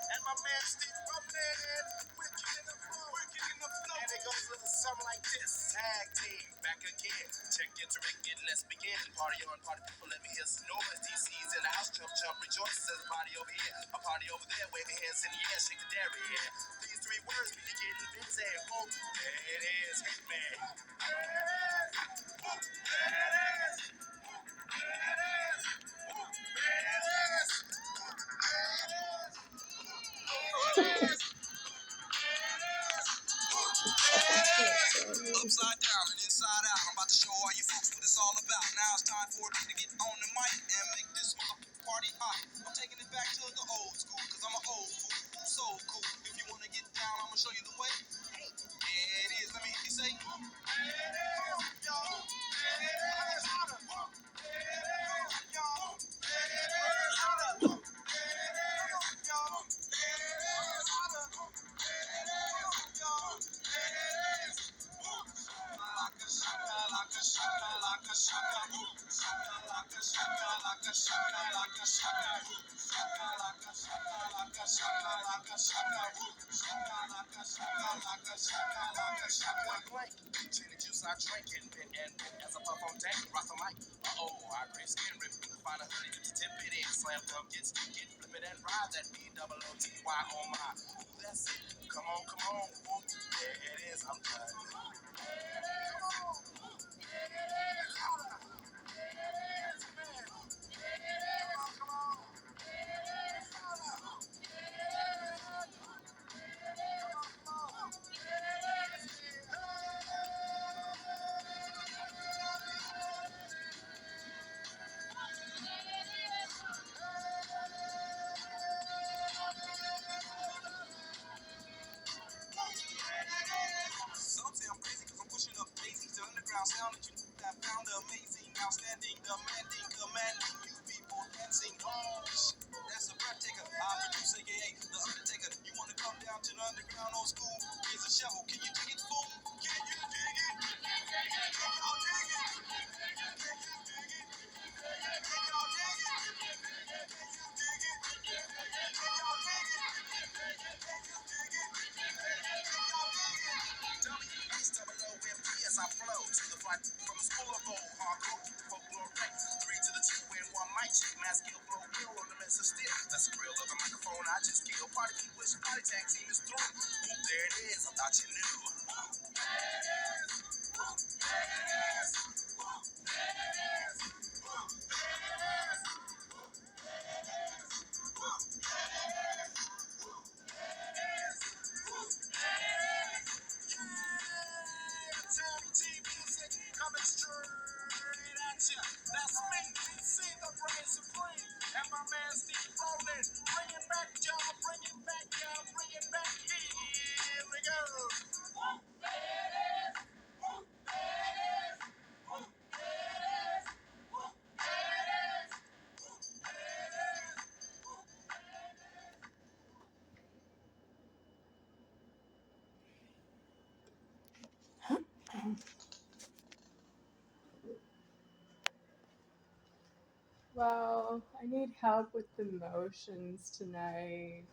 And my man Steve Roman, wicked in the flow, and it goes a little something like this. Tag team, back again. Check it to make it, let's begin. Party on, party people, let me hear some noise. DC's in the house, jump, jump, rejoice. There's a party over here, a party over there. Wave your hands in the air, shake the dairy, yeah. These three words, we getting busy. Oh, there it is, hit me. Upside down and inside out. I'm about to show all you folks what it's all about. Now it's time for me to get on the mic and make this party hot. I'm taking it back to the old school, cause I'm an old fool, so cool. If you wanna get down, I'ma show you the way. Yeah, it is. Let me hear you say. Gin and juice I drink and as I puff on dank, rock the mic. I crave skin rip. Find a honey, just tip it in. Slam dunk, get flip it and ride that B-double-O-T-Y on my. Ooh, that's it. Come on, come on. Ooh, there it is. I'm done. Some say I'm crazy cause I'm pushing up daisies to underground sound that you have found amazing, outstanding, demanding, commanding you people dancing. Oh, that's a breath taker. I produce aka the Undertaker. You wanna come down to the underground old school? Here's a shovel. Can you dig it, fool? Can you dig it? Can y'all dig it? Can you dig it? Can y'all dig it? Can you dig it? Can y'all dig it? Can you dig it? Can y'all dig it? W-H-O-O-M-P as I flow to the flight from the school of old hardcore folklore rap. 3 to the 2 and 1 mic check, mask skill, blow real on the mess of steel. That's the real of the microphone. I just kill party people. Wish party tag team is through. Oop, there it is. I thought you knew. Tag team music coming straight at ya. That's me, DC, the brain supreme, and my man Steve Rollin. Bring it back, y'all. Bring it back, y'all. Bring it back. Here we go. Well, I need help with the motions tonight.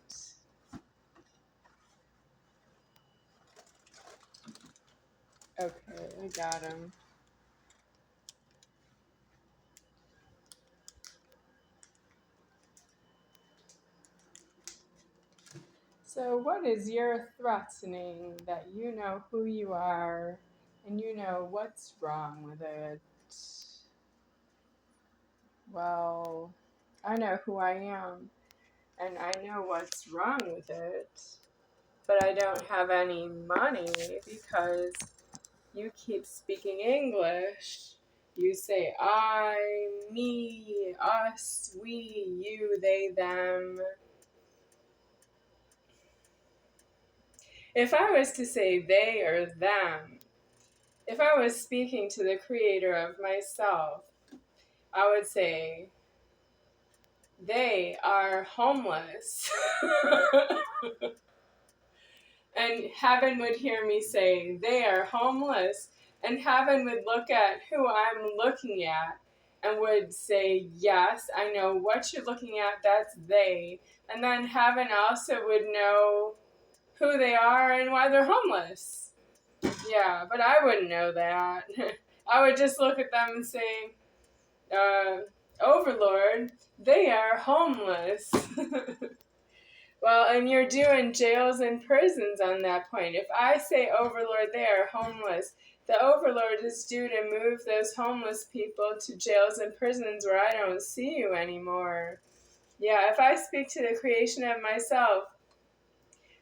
Okay, I got him. So, what is your threatening that you know who you are and you know what's wrong with it? Well, I know who I am and I know what's wrong with it, but I don't have any money because you keep speaking English. You say I, me, us, we, you, they, them. If I was to say they or them, if I was speaking to the creator of myself, I would say they are homeless. And heaven would hear me say, they are homeless. And heaven would look at who I'm looking at and would say, yes, I know what you're looking at, that's they. And then heaven also would know who they are and why they're homeless. Yeah, but I wouldn't know that. I would just look at them and say, Overlord, they are homeless. Well, and you're doing jails and prisons on that point. If I say, Overlord, they are homeless, the Overlord is due to move those homeless people to jails and prisons where I don't see you anymore. Yeah, if I speak to the creation of myself,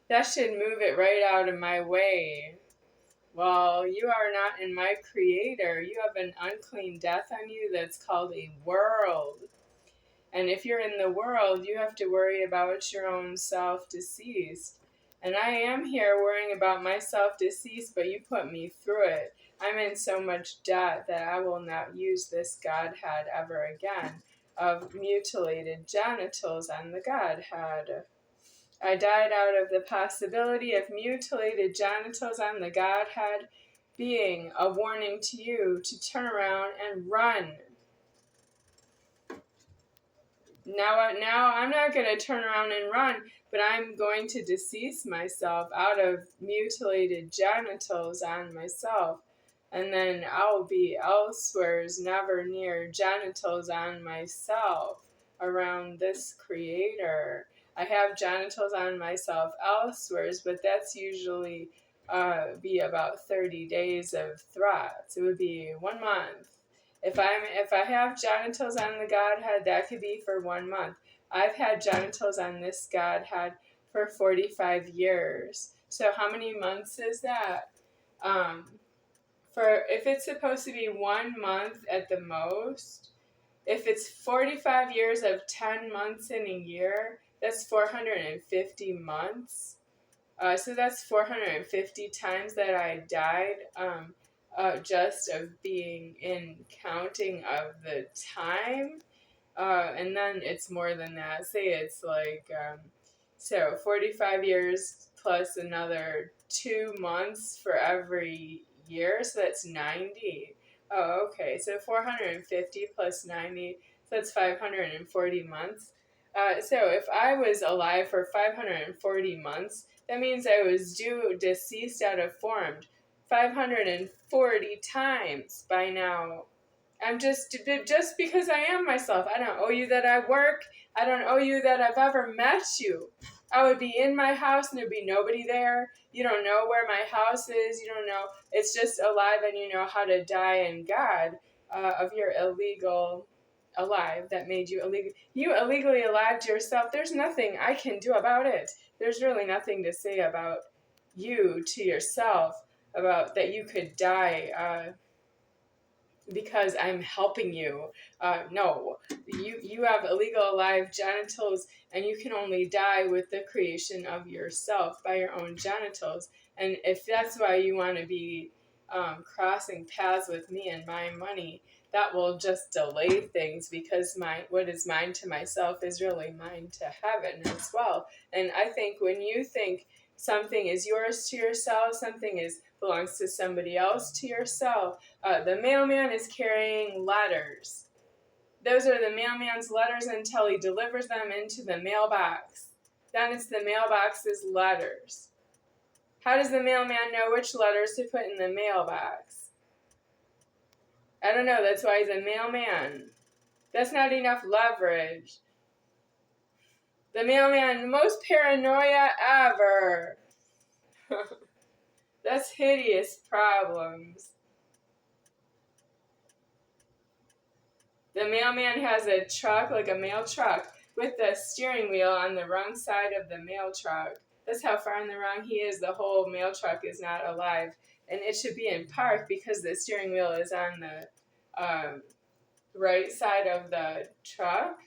that should move it right out of my way. Well, you are not in my creator. You have an unclean death on you that's called a world. And if you're in the world, you have to worry about your own self-deceased. And I am here worrying about my self-deceased, but you put me through it. I'm in so much debt that I will not use this Godhead ever again, of mutilated genitals on the Godhead. I died out of the possibility of mutilated genitals on the Godhead being a warning to you to turn around and run. Now I'm not going to turn around and run, but I'm going to decease myself out of mutilated genitals on myself. And then I'll be elsewheres, never near genitals on myself, around this creator. I have genitals on myself elsewheres, but that's usually be about 30 days of threats. It would be 1 month. If I have genitals on the Godhead, that could be for 1 month. I've had genitals on this Godhead for 45 years. So how many months is that? For if it's supposed to be 1 month at the most, if it's 45 years of 10 months in a year, that's 450 months. So that's 450 times that I died, just of being in counting of the time. And then it's more than that. Say it's like, so 45 years plus another 2 months for every year. So that's 90. Oh, okay. So 450 plus 90, so that's 540 months. So if I was alive for 540 months, that means I was deceased out of formed 540 times by now. I'm just because I am myself. I don't owe you that I work. I don't owe you that I've ever met you. I would be in my house and there'd be nobody there. You don't know where my house is. You don't know. It's just alive and you know how to die in God of your illegal alive that made you illegal. You illegally alived yourself. There's nothing I can do about it. There's really nothing to say about you to yourself about that you could die because I'm helping you. No, you have illegal alive genitals, and you can only die with the creation of yourself by your own genitals. And if that's why you want to be crossing paths with me and my money, that will just delay things because what is mine to myself is really mine to heaven as well. And I think when you think something is yours to yourself, something belongs to somebody else to yourself. The mailman is carrying letters. Those are the mailman's letters until he delivers them into the mailbox. Then it's the mailbox's letters. How does the mailman know which letters to put in the mailbox? I don't know. That's why he's a mailman. That's not enough leverage. The mailman, most paranoia ever. That's hideous problems. The mailman has a truck, like a mail truck, with the steering wheel on the wrong side of the mail truck. That's how far in the wrong he is. The whole mail truck is not alive. And it should be in park because the steering wheel is on the right side of the truck.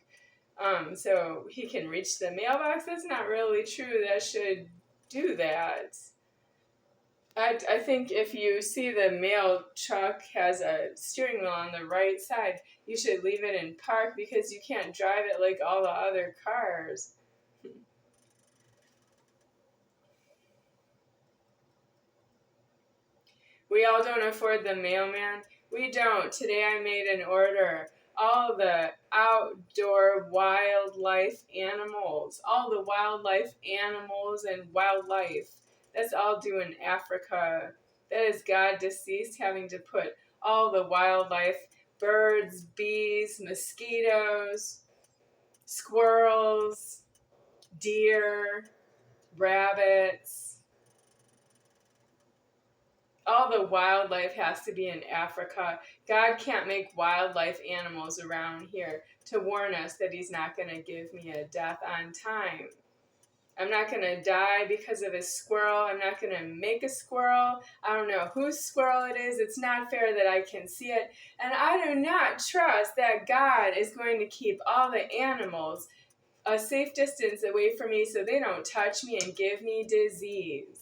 So he can reach the mailbox. That's not really true. That should do that. I think if you see the mail truck has a steering wheel on the right side, you should leave it in park because you can't drive it like all the other cars. We all don't afford the mailman. We don't. Today I made an order. All the outdoor wildlife animals, all the wildlife animals and wildlife. That's all due in Africa. That is God deceased having to put all the wildlife, birds, bees, mosquitoes, squirrels, deer, rabbits. All the wildlife has to be in Africa. God can't make wildlife animals around here to warn us that he's not going to give me a death on time. I'm not going to die because of a squirrel. I'm not going to make a squirrel. I don't know whose squirrel it is. It's not fair that I can see it. And I do not trust that God is going to keep all the animals a safe distance away from me so they don't touch me and give me disease.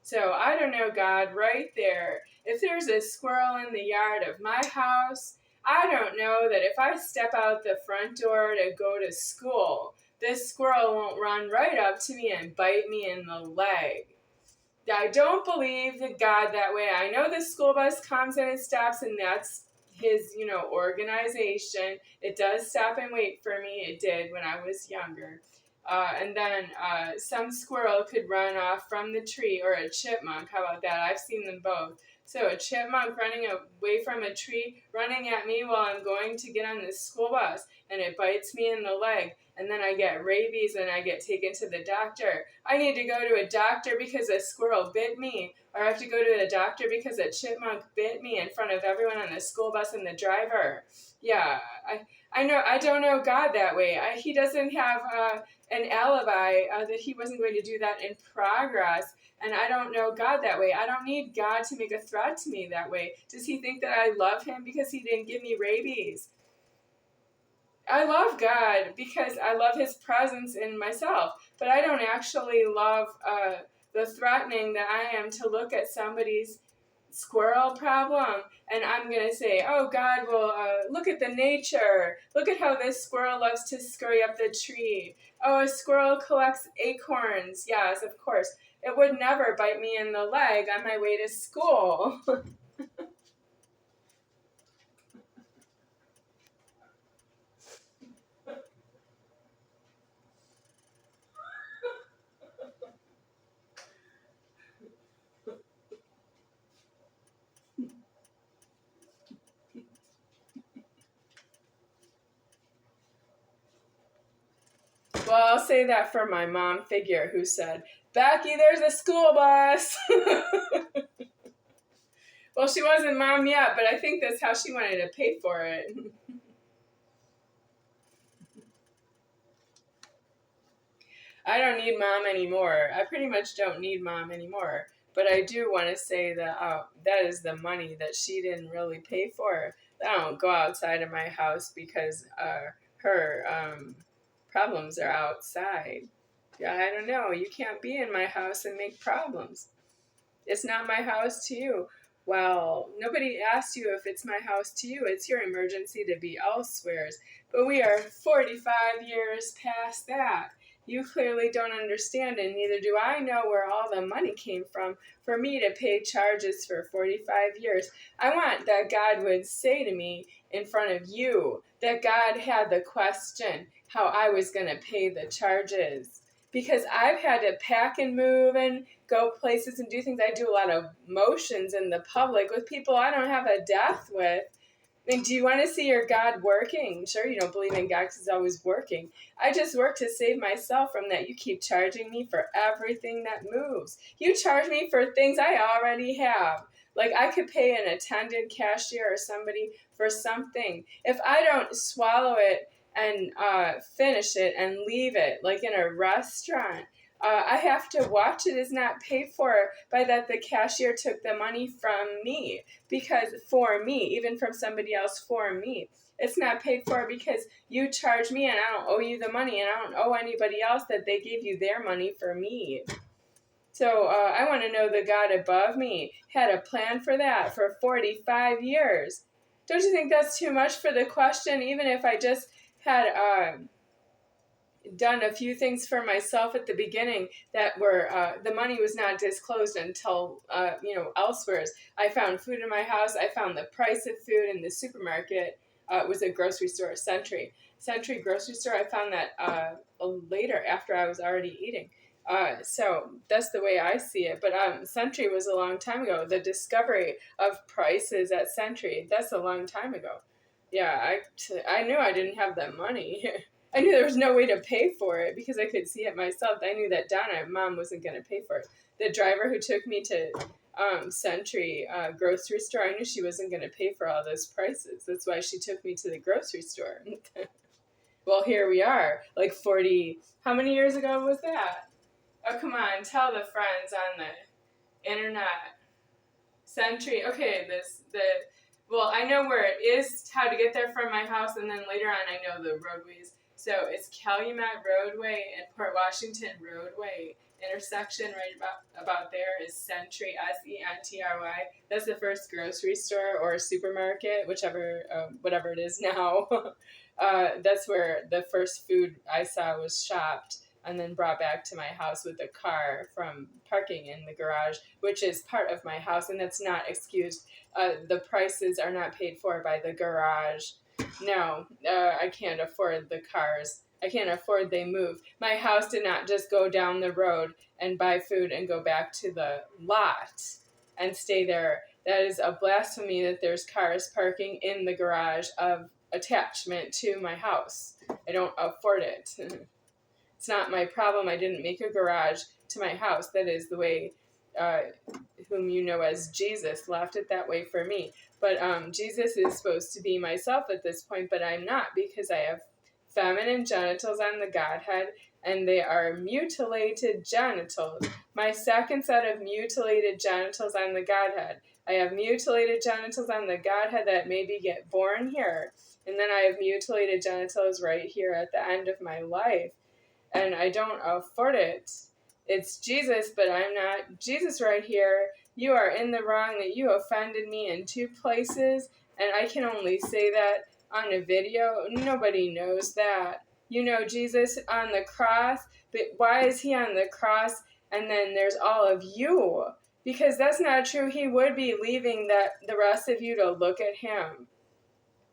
So I don't know, God, right there. If there's a squirrel in the yard of my house, I don't know that if I step out the front door to go to school, this squirrel won't run right up to me and bite me in the leg. I don't believe that God that way. I know the school bus comes and it stops, and that's his, organization. It does stop and wait for me. It did when I was younger. And then some squirrel could run off from the tree, or a chipmunk. How about that? I've seen them both. So a chipmunk running away from a tree, running at me while I'm going to get on this school bus, and it bites me in the leg. And then I get rabies and I get taken to the doctor. I need to go to a doctor because a squirrel bit me. Or I have to go to the doctor because a chipmunk bit me in front of everyone on the school bus and the driver. Yeah, I don't know God that way. He doesn't have an alibi that he wasn't going to do that in progress. And I don't know God that way. I don't need God to make a threat to me that way. Does he think that I love him because he didn't give me rabies? I love God because I love his presence in myself, but I don't actually love the threatening that I am to look at somebody's squirrel problem and I'm going to say, oh, God, well, look at the nature. Look at how this squirrel loves to scurry up the tree. Oh, a squirrel collects acorns. Yes, of course. It would never bite me in the leg on my way to school. Well, I'll say that for my mom figure who said, Becky, there's a school bus. Well, she wasn't mom yet, but I think that's how she wanted to pay for it. I don't need mom anymore. I pretty much don't need mom anymore. But I do want to say that that is the money that she didn't really pay for. I don't go outside of my house because her problems are outside. Yeah, I don't know. You can't be in my house and make problems. It's not my house to you. Well, nobody asked you if it's my house to you. It's your emergency to be elsewhere's. But we are 45 years past that. You clearly don't understand, and neither do I know where all the money came from for me to pay charges for 45 years. I want that God would say to me in front of you that God had the question how I was going to pay the charges. Because I've had to pack and move and go places and do things. I do a lot of motions in the public with people I don't have a death with. I mean, do you want to see your God working? Sure, you don't believe in God because he's always working. I just work to save myself from that. You keep charging me for everything that moves. You charge me for things I already have. Like I could pay an attendant, cashier, or somebody for something. If I don't swallow it and finish it and leave it, like in a restaurant, I have to watch it as not paid for by that the cashier took the money from me because for me, even from somebody else for me. It's not paid for because you charge me and I don't owe you the money and I don't owe anybody else that they gave you their money for me. So I want to know the God above me had a plan for that for 45 years. Don't you think that's too much for the question? Even if I just had done a few things for myself at the beginning that were the money was not disclosed until elsewhere. I found food in my house. I found the price of food in the supermarket. It was a grocery store, Century grocery store. I found that later after I was already eating. So that's the way I see it. But Century was a long time ago. The discovery of prices at Century, that's a long time ago. Yeah, I knew I didn't have that money. I knew there was no way to pay for it because I could see it myself. I knew that Donna, mom, wasn't going to pay for it. The driver who took me to Century grocery store, I knew she wasn't going to pay for all those prices. That's why she took me to the grocery store. Well, here we are, like 40, how many years ago was that? Oh, come on, tell the friends on the internet. Century, okay, well, I know where it is, how to get there from my house, and then later on I know the roadways. So it's Calumet Roadway and Port Washington Roadway intersection. Right about there is Century, Sentry. That's the first grocery store or supermarket, whatever it is now. That's where the first food I saw was shopped and then brought back to my house with a car from parking in the garage, which is part of my house, and that's not excused. The prices are not paid for by the garage. No, I can't afford the cars. I can't afford they move. My house did not just go down the road and buy food and go back to the lot and stay there. That is a blasphemy that there's cars parking in the garage of attachment to my house. I don't afford it. It's not my problem. I didn't make a garage to my house. That is the way whom you know as Jesus left it that way for me. But Jesus is supposed to be myself at this point, but I'm not because I have feminine genitals on the Godhead, and they are mutilated genitals. My second set of mutilated genitals on the Godhead. I have mutilated genitals on the Godhead that maybe get born here, and then I have mutilated genitals right here at the end of my life. And I don't afford it. It's Jesus, but I'm not Jesus right here. You are in the wrong that you offended me in 2 places, and I can only say that on a video. Nobody knows that. You know Jesus on the cross, but why is he on the cross and then there's all of you? Because that's not true. He would be leaving the rest of you to look at him.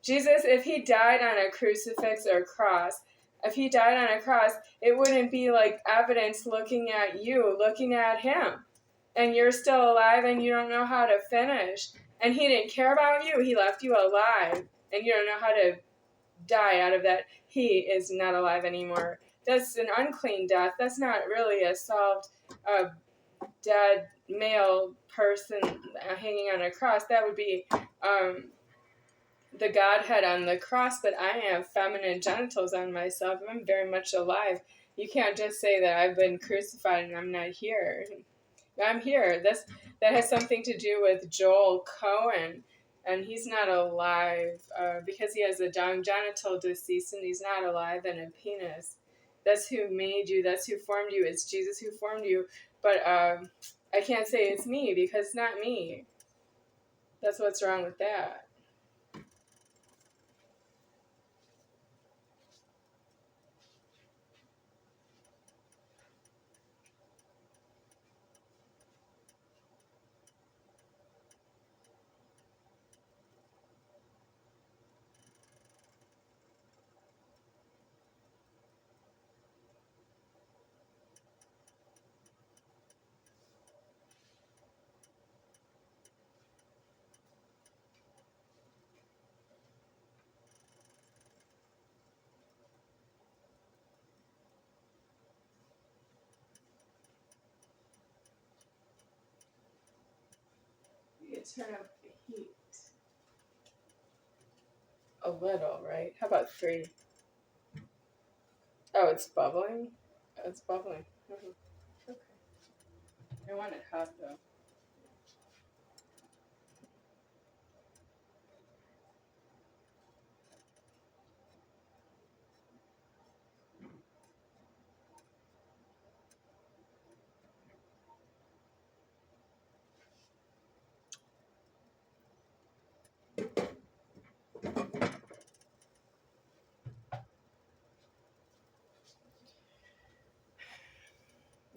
Jesus, if he died on a crucifix or cross, if he died on a cross, it wouldn't be like evidence looking at you, looking at him. And you're still alive and you don't know how to finish. And he didn't care about you. He left you alive. And you don't know how to die out of that. He is not alive anymore. That's an unclean death. That's not really a solved dead male person hanging on a cross. That would be the Godhead on the cross, but I have feminine genitals on myself. I'm very much alive. You can't just say that I've been crucified and I'm not here. I'm here. That has something to do with Joel Cohen, and he's not alive because he has a genital disease and he's not alive and a penis. That's who made you. That's who formed you. It's Jesus who formed you. But I can't say it's me because it's not me. That's what's wrong with that. You turn up the heat a little, right? How about 3? Oh, it's bubbling? Oh, it's bubbling. Okay. I want it hot, though.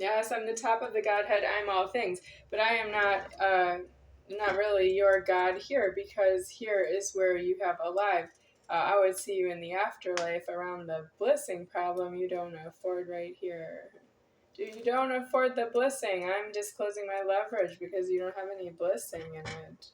Yes, I'm the top of the Godhead. I'm all things, but I am not really your God here, because here is where you have alive. I would see you in the afterlife around the blissing problem you don't afford right here. You don't afford the blissing. I'm disclosing my leverage because you don't have any blissing in it.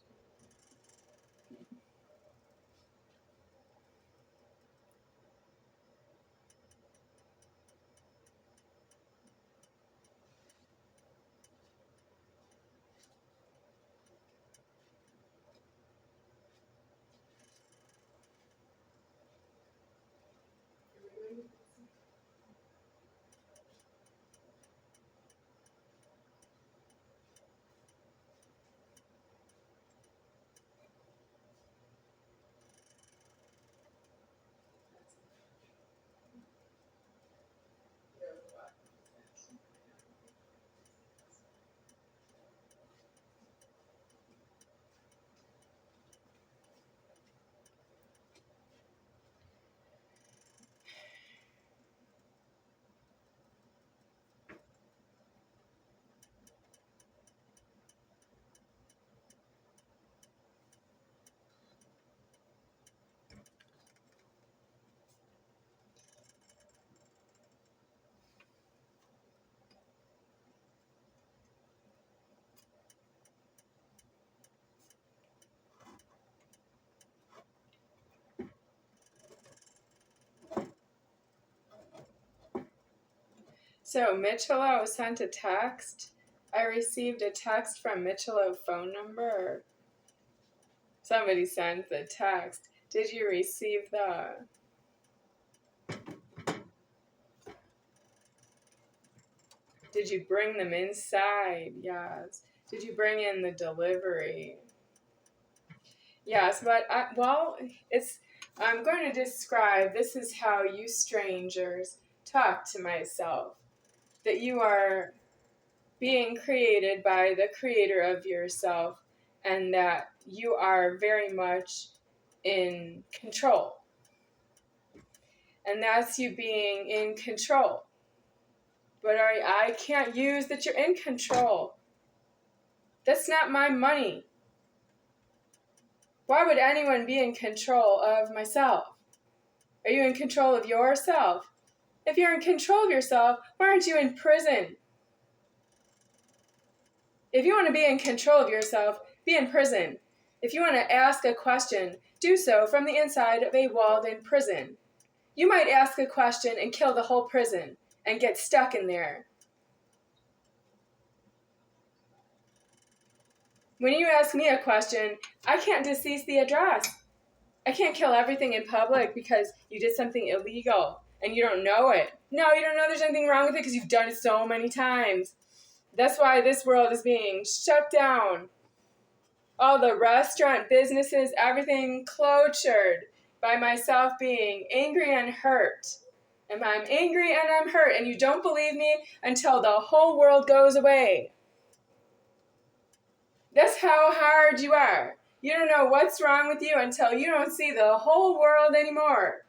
So Michelo sent a text. I received a text from Michelo phone number. Somebody sent the text. Did you receive the... Did you bring them inside? Yes. Did you bring in the delivery? Yes, but I'm going to describe, this is how you strangers talk to myself. That you are being created by the creator of yourself, and that you are very much in control. And that's you being in control. But I can't use that you're in control. That's not my money. Why would anyone be in control of myself? Are you in control of yourself? If you're in control of yourself, why aren't you in prison? If you want to be in control of yourself, be in prison. If you want to ask a question, do so from the inside of a walled-in prison. You might ask a question and kill the whole prison and get stuck in there. When you ask me a question, I can't decease the address. I can't kill everything in public because you did something illegal and you don't know it. No, you don't know there's anything wrong with it because you've done it so many times. That's why this world is being shut down. All the restaurant businesses, everything closed by myself being angry and hurt. And I'm angry and I'm hurt, and you don't believe me until the whole world goes away. That's how hard you are. You don't know what's wrong with you until you don't see the whole world anymore.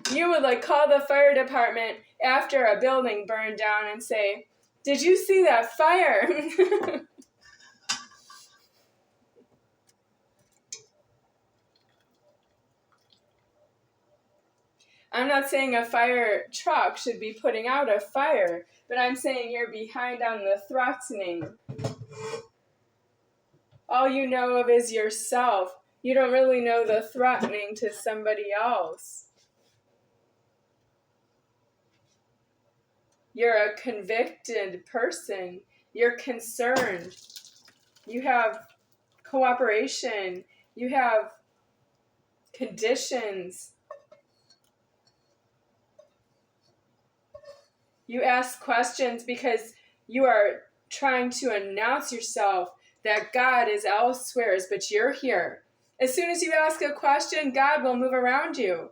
You would call the fire department after a building burned down and say, "Did you see that fire?" I'm not saying a fire truck should be putting out a fire, but I'm saying you're behind on the threatening. All you know of is yourself. You don't really know the threatening to somebody else. You're a convicted person. You're concerned. You have cooperation. You have conditions. You ask questions because you are trying to announce yourself that God is elsewhere, but you're here. As soon as you ask a question, God will move around you.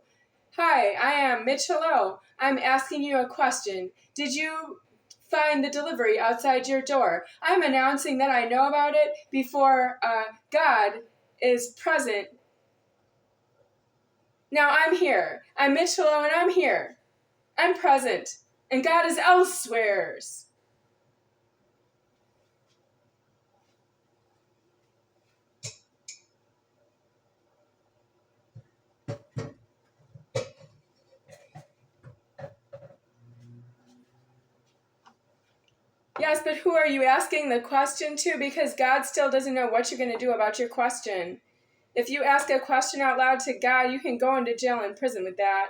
Hi, I am Mitch. Hello. I'm asking you a question. Did you find the delivery outside your door? I'm announcing that I know about it before God is present. Now I'm here. I'm Mitch Hello, and I'm here. I'm present, and God is elsewheres. Yes, but who are you asking the question to? Because God still doesn't know what you're going to do about your question. If you ask a question out loud to God, you can go into jail and prison with that.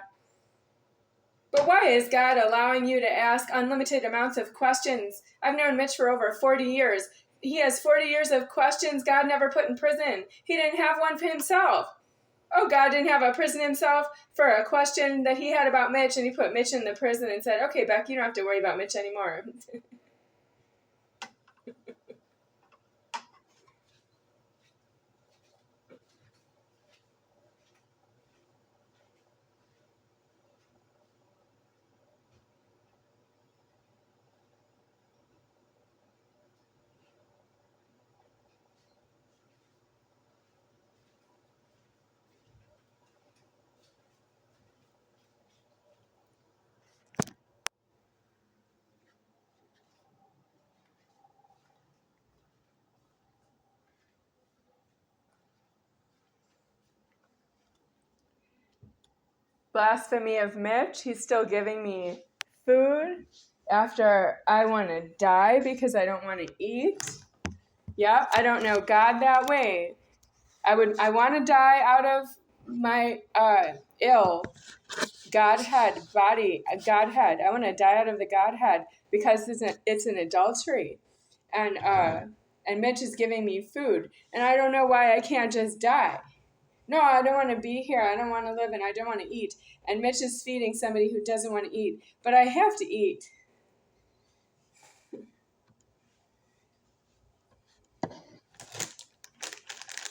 But why is God allowing you to ask unlimited amounts of questions? I've known Mitch for over 40 years. He has 40 years of questions God never put in prison. He didn't have one for himself. Oh, God didn't have a prison himself for a question that he had about Mitch, and he put Mitch in the prison and said, okay, Beck, you don't have to worry about Mitch anymore. Blasphemy of Mitch. He's still giving me food after I want to die because I don't want to eat. Yeah, I don't know God that way. I want to die out of my ill Godhead body, Godhead. I want to die out of the Godhead because it's an adultery, and Mitch is giving me food, and I don't know why I can't just die. No, I don't want to be here. I don't want to live, and I don't want to eat. And Mitch is feeding somebody who doesn't want to eat, but I have to eat.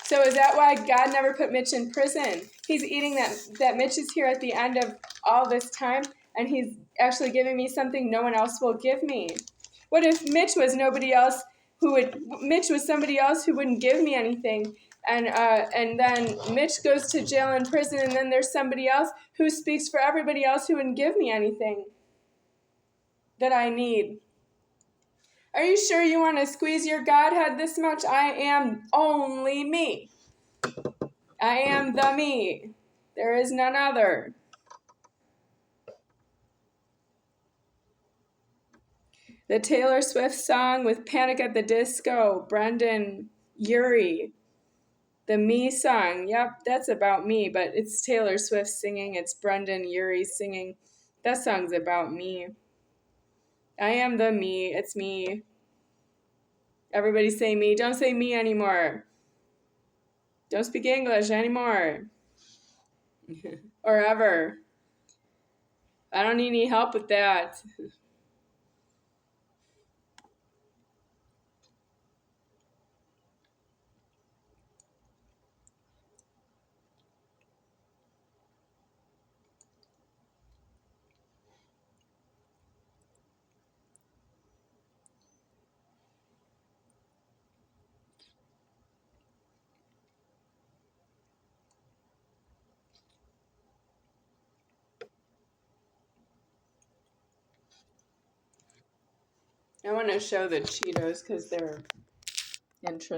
So is that why God never put Mitch in prison? He's eating that Mitch is here at the end of all this time, and he's actually giving me something no one else will give me. What if Mitch was somebody else who wouldn't give me anything, and then Mitch goes to jail and prison, and then there's somebody else who speaks for everybody else who wouldn't give me anything that I need. Are you sure you want to squeeze your Godhead this much? I am only me. I am the me. There is none other. The Taylor Swift song with Panic at the Disco, Brendon Urie. The Me song, yep, that's about me, but it's Taylor Swift singing, it's Brendon Urie singing. That song's about me. I am the me, it's me. Everybody say me, don't say me anymore. Don't speak English anymore. Or ever. I don't need any help with that. I want to show the Cheetos because they're interesting.